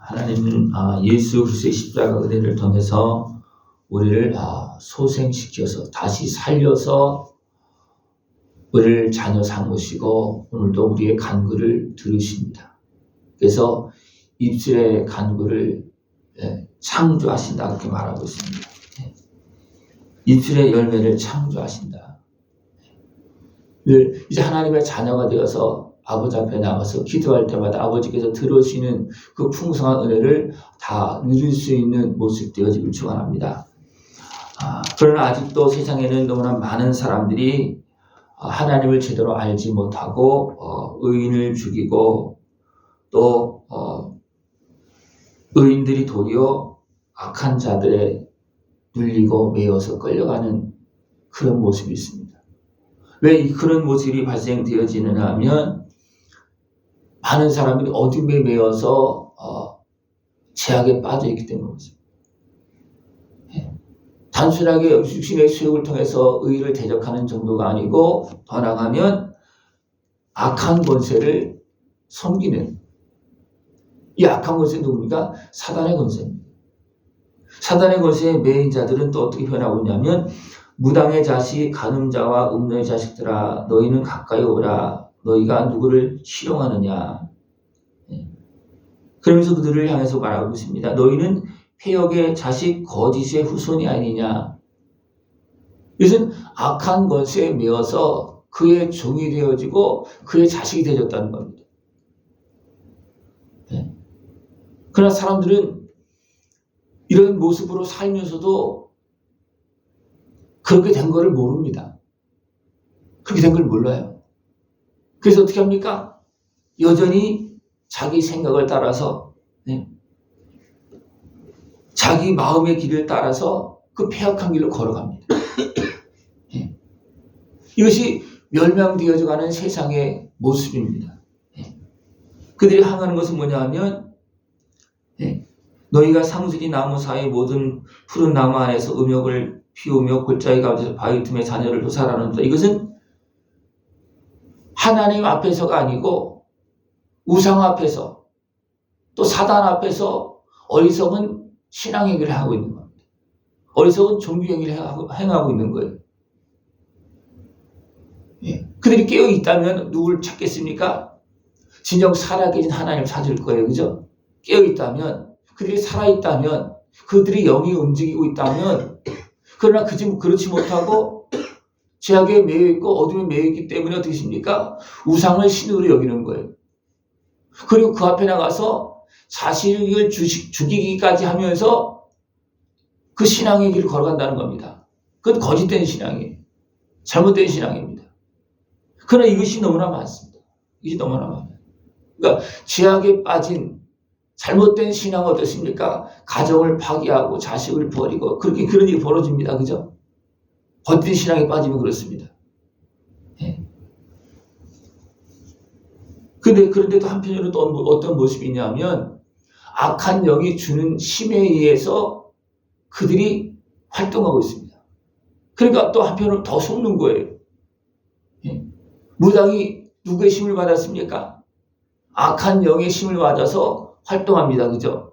하나님은 예수 그리스도의 십자가 은혜를 통해서 우리를 소생시켜서 다시 살려서 우리를 자녀 삼으시고 오늘도 우리의 간구를 들으십니다. 그래서 입술의 간구를 창조하신다 그렇게 말하고 있습니다. 입술의 열매를 창조하신다. 이제 하나님의 자녀가 되어서 아버지 앞에 나가서 기도할 때마다 아버지께서 들으시는 그 풍성한 은혜를 다 누릴 수 있는 모습 되어지길 축원합니다. 그러나 아직도 세상에는 너무나 많은 사람들이 하나님을 제대로 알지 못하고 의인을 죽이고 또 의인들이 도리어 악한 자들에 눌리고 매여서 끌려가는 그런 모습이 있습니다. 왜 그런 모습이 발생되어지느냐 하면 많은 사람들이 어둠에 매여서 죄악에 빠져 있기 때문입니다. 단순하게 육신의 수욕을 통해서 의를 대적하는 정도가 아니고 더 나아가면 악한 권세를 섬기는 이 악한 권세는 누굽니까? 사단의 권세입니다. 사단의 권세에 매인 자들은 또 어떻게 변하고 있냐면 무당의 자식, 간음자와 음녀의 자식들아 너희는 가까이 오라. 너희가 누구를 희롱하느냐. 그러면서 그들을 향해서 말하고 있습니다. 너희는 폐역의 자식, 거짓의 후손이 아니냐. 이것은 악한 권세에 매어서 그의 종이 되어지고 그의 자식이 되어졌다는 겁니다. 그러나 사람들은 이런 모습으로 살면서도 그렇게 된 거를 모릅니다. 그렇게 된 걸 몰라요. 그래서 어떻게 합니까? 여전히 자기 생각을 따라서 자기 마음의 길을 따라서 그 폐역한 길로 걸어갑니다. 이것이 멸망되어져가는 세상의 모습입니다. 그들이 항하는 것은 뭐냐 하면 너희가 상수리 나무 사이 모든 푸른 나무 안에서 음욕을 피우며 골짜기 가운데서 바위 틈에 자녀를 도살하는다. 이것은 하나님 앞에서가 아니고 우상 앞에서 또 사단 앞에서 어리석은 신앙 행위를 하고 있는 겁니다. 어리석은 종교 행위를 행하고 있는 거예요. 그들이 깨어 있다면 누굴 찾겠습니까? 진정 살아계신 하나님을 찾을 거예요. 그죠? 깨어 있다면, 그들이 살아있다면, 그들이 영이 움직이고 있다면, 그러나 그렇지 못하고 죄악에 매여 있고 어둠에 매여 있기 때문에 어떻게 하십니까? 우상을 신으로 여기는 거예요. 그리고 그 앞에 나가서 자식을 죽이기까지 하면서 그 신앙의 길을 걸어간다는 겁니다. 그건 거짓된 신앙이에요. 잘못된 신앙입니다. 그러나 이것이 너무나 많습니다. 이것이 너무나 많아요. 그러니까 죄악에 빠진 잘못된 신앙은 어떻습니까? 가정을 파괴하고 자식을 버리고 그런 일이 벌어집니다. 그죠? 거짓된 신앙에 빠지면 그렇습니다. 그런데도 한편으로 또 어떤 모습이 있냐면 악한 영이 주는 힘에 의해서 그들이 활동하고 있습니다. 그러니까 또 한편으로 더 속는 거예요. 무당이 누구의 힘을 받았습니까? 악한 영의 힘을 받아서 활동합니다. 그죠?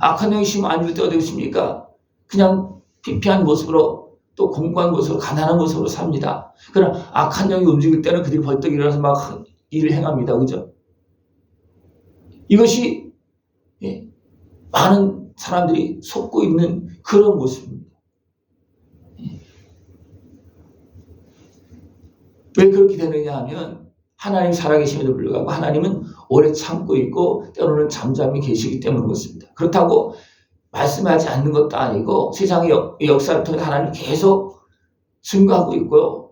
악한 영의 힘 안 줄 때 어디 있습니까? 그냥 피폐한 모습으로 또 공고한 모습으로 가난한 모습으로 삽니다. 그러나 악한 영이 움직일 때는 그들이 벌떡 일어나서 막 일을 행합니다. 그죠? 이것이 많은 사람들이 속고 있는 그런 모습입니다. 왜 그렇게 되느냐 하면 하나님 살아계심에도 불구하고 하나님은 오래 참고 있고 때로는 잠잠히 계시기 때문인 것입니다. 그렇다고 말씀하지 않는 것도 아니고 세상의 역사를 통해 하나님 계속 증거하고 있고요.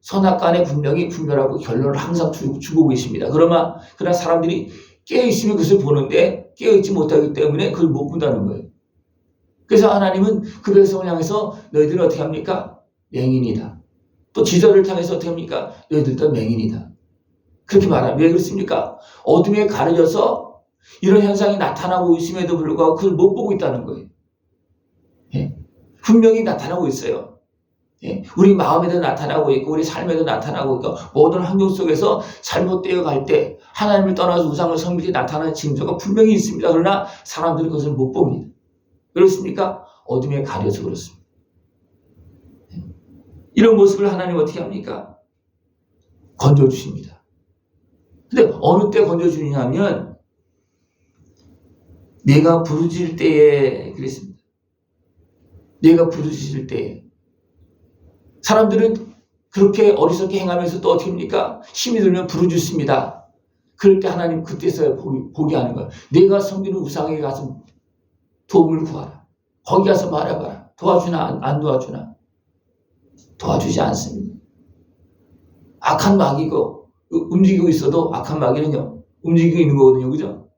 선악간에 분명히 분별하고 결론을 항상 주고 계십니다. 그러나 사람들이 깨어있으면 그것을 보는데 깨어있지 못하기 때문에 그걸 못 본다는 거예요. 그래서 하나님은 그 백성을 향해서 너희들은 어떻게 합니까? 맹인이다. 또 지도를 향해서 어떻게 합니까? 너희들도 맹인이다. 그렇게 말합니다. 왜 그렇습니까? 어둠에 가려져서 이런 현상이 나타나고 있음에도 불구하고 그걸 못 보고 있다는 거예요. 분명히 나타나고 있어요. 우리 마음에도 나타나고 있고 우리 삶에도 나타나고 있고 모든 환경 속에서 잘못되어 갈 때 하나님을 떠나서 우상을 섬길 때 나타나는 징조가 분명히 있습니다. 그러나 사람들은 그것을 못 봅니다. 그렇습니까? 어둠에 가려서 그렇습니다. 이런 모습을 하나님 어떻게 합니까? 건져주십니다. 근데 어느 때 건져주냐면 내가 부르짖을 때에 그랬습니다. 내가 부르짖을 때에. 사람들은 그렇게 어리석게 행하면서 또 어떻게 합니까? 힘이 들면 부르짖습니다. 그럴 때 하나님 그때서야 보게 하는 거예요. 내가 섬기는 우상에게 가서 도움을 구하라. 거기 가서 말해봐라. 도와주나 안 도와주나? 도와주지 않습니다. 악한 마귀고 움직이고 있어도 악한 마귀는요. 움직이고 있는 거거든요. 그죠?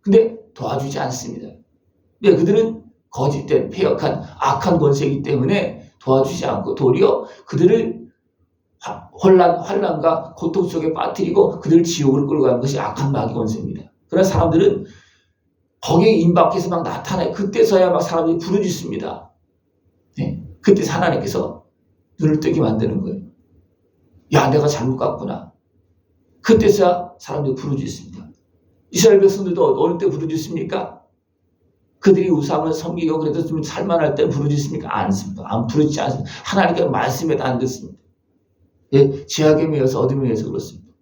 근데 도와주지 않습니다. 네, 그들은 거짓된 패역한 악한 권세이기 때문에 도와주지 않고 도리어 그들을 환난과 고통 속에 빠뜨리고 그들을 지옥으로 끌고 가는 것이 악한 마귀 권세입니다. 그러나 사람들은 거기에 임박해서 막 나타나요. 그때서야 막 사람들이 부르짖습니다. 네, 그때 하나님께서 눈을 뜨게 만드는 거예요. 야, 내가 잘못 갔구나. 그때서야 사람들이 부르짖습니다. 이스라엘 백성들도 어느 때 부르짖습니까? 그들이 우상을 섬기고 그래도 좀 살만할 때 부르짖습니까? 안 부르짖지 않습니다. 하나님께 말씀에도 안 듣습니다. 예, 제약에 매여서 어둠에 매여서 그렇습니다.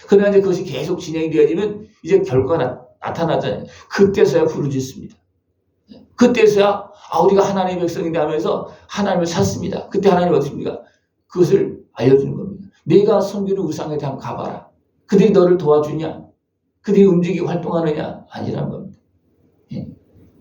그러나 이제 그것이 계속 진행이 되어지면 이제 결과가 나타나잖아요. 그때서야 부르짖습니다. 그때서야 우리가 하나님의 백성인데 하면서 하나님을 찾습니다. 그때 하나님 어떻습니까? 그것을 알려주는 겁니다. 내가 섬기는 우상에 대한 가봐라. 그들이 너를 도와주냐? 그들이 움직이고 활동하느냐? 아니라는 겁니다. 예.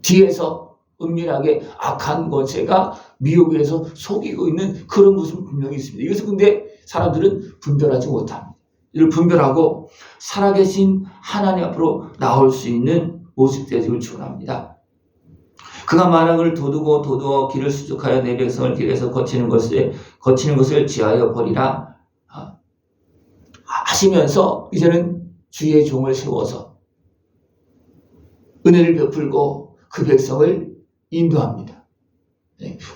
뒤에서 은밀하게 악한 권세가 미혹해서 속이고 있는 그런 모습은 분명히 있습니다. 이것을 근데 사람들은 분별하지 못합니다. 이를 분별하고 살아계신 하나님 앞으로 나올 수 있는 모습 되기를 축원합니다. 그가 만왕을 도두어 길을 수족하여 내 백성을 길에서 거치는 것을 지하여 버리라 하시면서 이제는 주의 종을 세워서 은혜를 베풀고 그 백성을 인도합니다.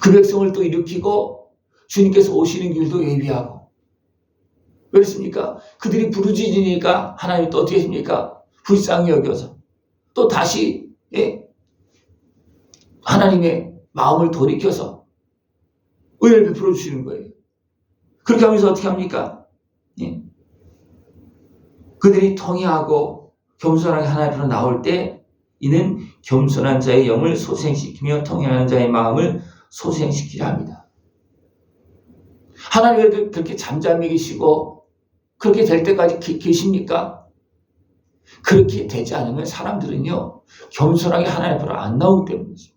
그 백성을 또 일으키고 주님께서 오시는 길도 예비하고 그렇습니까? 그들이 부르짖으니까 하나님이 또 어떻게 하십니까? 불쌍히 여겨서 또 다시 하나님의 마음을 돌이켜서 은혜를 베풀어 주시는 거예요. 그렇게 하면서 어떻게 합니까? 그들이 통회하고 겸손하게 하나님 앞으로 나올 때 이는 겸손한 자의 영을 소생시키며 통회하는 자의 마음을 소생시키려 합니다. 하나님 왜 그렇게 잠잠히 계시고 그렇게 될 때까지 계십니까? 그렇게 되지 않으면 사람들은요 겸손하게 하나님 앞으로 안 나오기 때문이죠.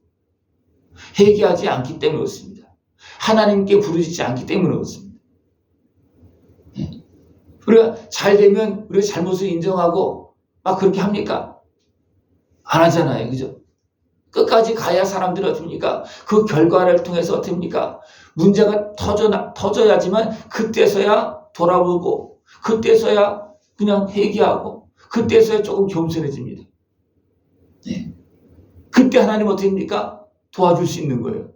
회개하지 않기 때문에 그렇습니다. 하나님께 부르짖지 않기 때문에 그렇습니다. 우리가 잘 되면 우리가 잘못을 인정하고 막 그렇게 합니까? 안 하잖아요. 그죠? 끝까지 가야 사람들이 어떻습니까? 그 결과를 통해서 어떻습니까? 문제가 터져야지만 그때서야 돌아보고 그때서야 그냥 회개하고 그때서야 조금 겸손해집니다. 네. 그때 하나님 어떻게 합니까? 도와줄 수 있는 거예요.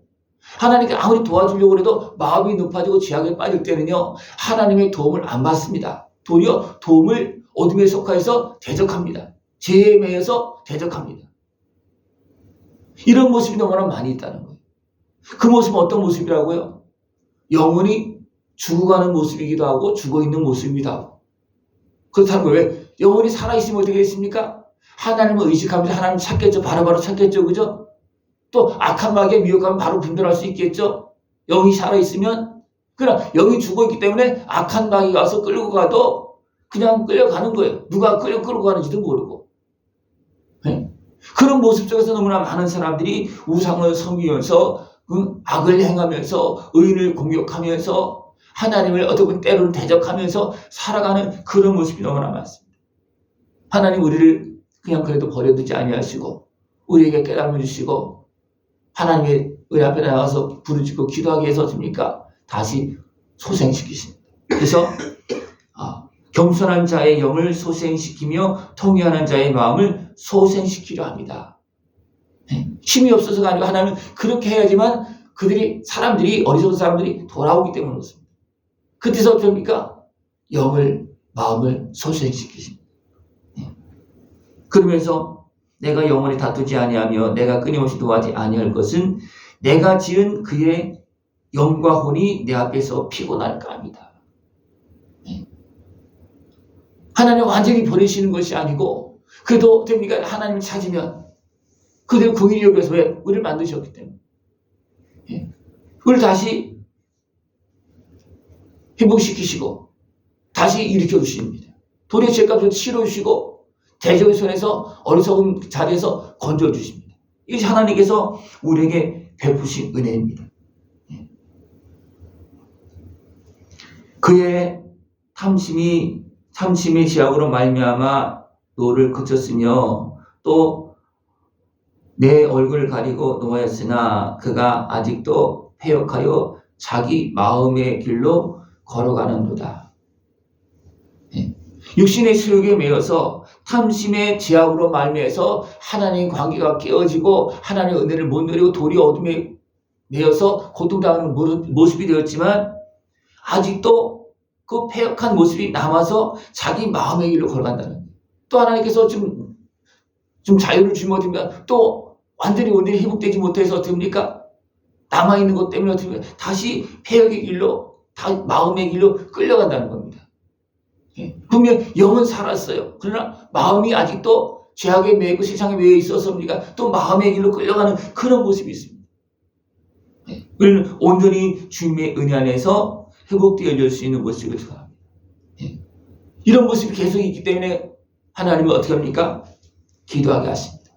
하나님께 아무리 도와주려고 해도 마음이 높아지고 죄악에 빠질 때는요 하나님의 도움을 안 받습니다. 도리어 도움을 어둠에 속하여서 대적합니다. 죄에 매여서 대적합니다. 이런 모습이 너무나 많이 있다는 거예요. 그 모습은 어떤 모습이라고요? 영혼이 죽어가는 모습이기도 하고 죽어있는 모습이기도 하고 그렇다는 거예요. 왜? 영혼이 살아있으면 어떻게 됐습니까? 하나님을 의식하면서 하나님을 찾겠죠. 바로바로 찾겠죠. 그죠? 또 악한 마귀에 미혹하면 바로 분별할 수 있겠죠. 영이 살아있으면. 그러나 영이 죽어있기 때문에 악한 마귀가 와서 끌고 가도 그냥 끌려가는 거예요. 누가 끌고 가는지도 모르고. 네? 그런 모습 속에서 너무나 많은 사람들이 우상을 섬기면서 악을 행하면서 의인을 공격하면서 하나님을 어떻게 보면 때로는 대적하면서 살아가는 그런 모습이 너무나 많습니다. 하나님 우리를 그냥 그래도 버려두지 아니하시고 우리에게 깨달음을 주시고 하나님의 의 앞에 나가서 부르짖고 기도하기 위해서 어떻습니까? 다시 소생시키십니다. 그래서 겸손한 자의 영을 소생시키며 통회하는 자의 마음을 소생시키려 합니다. 힘이 없어서가 아니고 하나님은 그렇게 해야지만 사람들이 어리석은 사람들이 돌아오기 때문에 그렇습니다. 그때서 어떻습니까? 영을 마음을 소생시키십니다. 그러면서 내가 영원히 다투지 아니하며 내가 끊임없이 도하지 아니할 것은 내가 지은 그의 영과 혼이 내 앞에서 피곤할까 합니다. 하나님 완전히 버리시는 것이 아니고 그래도 됩니까? 하나님을 찾으면 그들 궁일이 여겨서 왜? 우리를 만드셨기 때문에 우리를 다시 회복시키시고 다시 일으켜 주십니다. 돈의 죄값을 치러주시고 대적의 손에서 어리석은 자리에서 건져주십니다. 이것이 하나님께서 우리에게 베푸신 은혜입니다. 그의 탐심의 지약으로 말미암아 노를 그쳤으며 또 내 얼굴을 가리고 노하였으나 그가 아직도 패역하여 자기 마음의 길로 걸어가는도다. 육신의 수욕에 매여서 탐심의 제약으로 말미암아서 하나님의 관계가 깨어지고 하나님의 은혜를 못 누리고 도리어 어둠에 매여서 고통당하는 모습이 되었지만 아직도 그 패역한 모습이 남아서 자기 마음의 길로 걸어간다는, 또 하나님께서 좀 자유를 주면 어떻습니까? 또 완전히 회복되지 못해서 어떻습니까? 남아있는 것 때문에 어떻습니까? 다시 패역의 길로, 마음의 길로 끌려간다는 겁니다. 분명 영은 살았어요. 그러나 마음이 아직도 죄악에 매이고 세상에 매여 있어서입니까? 또 마음의 길로 끌려가는 그런 모습이 있습니다. 우리는 온전히 주님의 은혜 안에서 회복되어질 수 있는 모습을 좋아합니다. 이런 모습이 계속 있기 때문에 하나님은 어떻게 합니까? 기도하게 하십니다.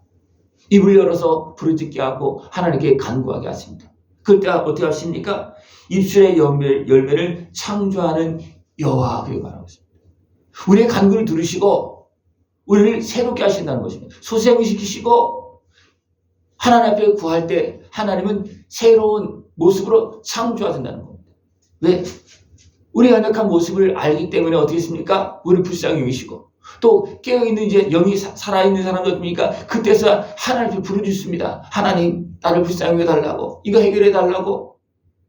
입을 열어서 부르짖게 하고 하나님께 간구하게 하십니다. 그럴 때 어떻게 하십니까? 입술의 열매를 창조하는 여호와, 그리고 말하고 있습니다. 우리의 간구를 들으시고 우리를 새롭게 하신다는 것입니다. 소생을 시키시고 하나님 앞에 구할 때 하나님은 새로운 모습으로 창조하신다는 겁니다. 왜? 우리의 연약한 모습을 알기 때문에 어떻게 했습니까? 우리를 불쌍히 여기시고 또 깨어있는 이제 영이 살아있는 사람들 어떻습니까? 그때서 하나님께 부르짖습니다. 하나님, 나를 불쌍히 여겨달라고, 이거 해결해달라고.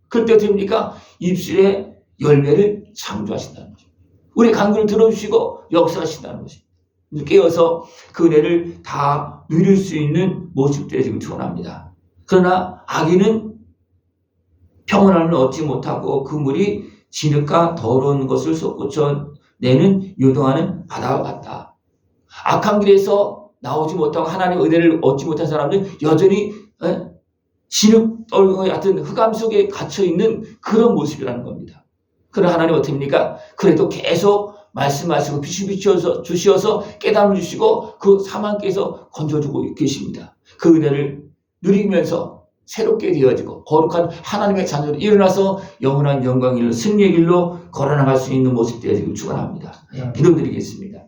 그때 어떻게 합니까? 입술의 열매를 창조하신다는 것입니다. 우리 간구를 들어주시고 역사하신다는 것입니다. 깨어서 그 은혜를 다 누릴 수 있는 모습들이 지금 드러납니다. 그러나 악인은 평온함을 얻지 못하고 그 물이 진흙과 더러운 것을 솟구쳐 내는 요동하는 바다와 같다. 악한 길에서 나오지 못하고 하나님의 은혜를 얻지 못한 사람들은 여전히 진흙 같은 흑암 속에 갇혀있는 그런 모습이라는 겁니다. 그러나 하나님 어떻게 합니까? 그래도 계속 말씀하시고 빛을 비추어서 깨달음을 주시고 그 사망께서 건져주고 계십니다. 그 은혜를 누리면서 새롭게 되어지고 거룩한 하나님의 자녀로 일어나서 영원한 영광의 길로, 승리의 길로 걸어나갈 수 있는 모습 되어지길 축원합니다. 기도드리겠습니다.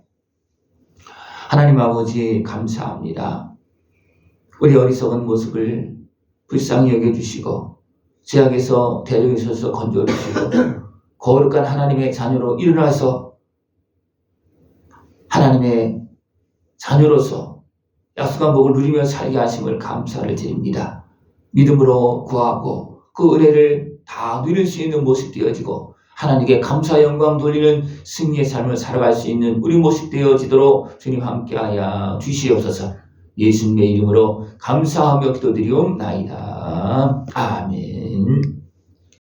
하나님 아버지, 감사합니다. 우리 어리석은 모습을 불쌍히 여겨주시고 죄악에서 대적에서 건져주시고 거룩한 하나님의 자녀로 일어나서 하나님의 자녀로서 약속한 복을 누리며 살게 하심을 감사를 드립니다. 믿음으로 구하고 그 은혜를 다 누릴 수 있는 모습 되어지고 하나님께 감사 영광 돌리는 승리의 삶을 살아갈 수 있는 우리 모습 되어지도록 주님 함께하여 주시옵소서. 예수님의 이름으로 감사하며 기도드리옵나이다. 아멘.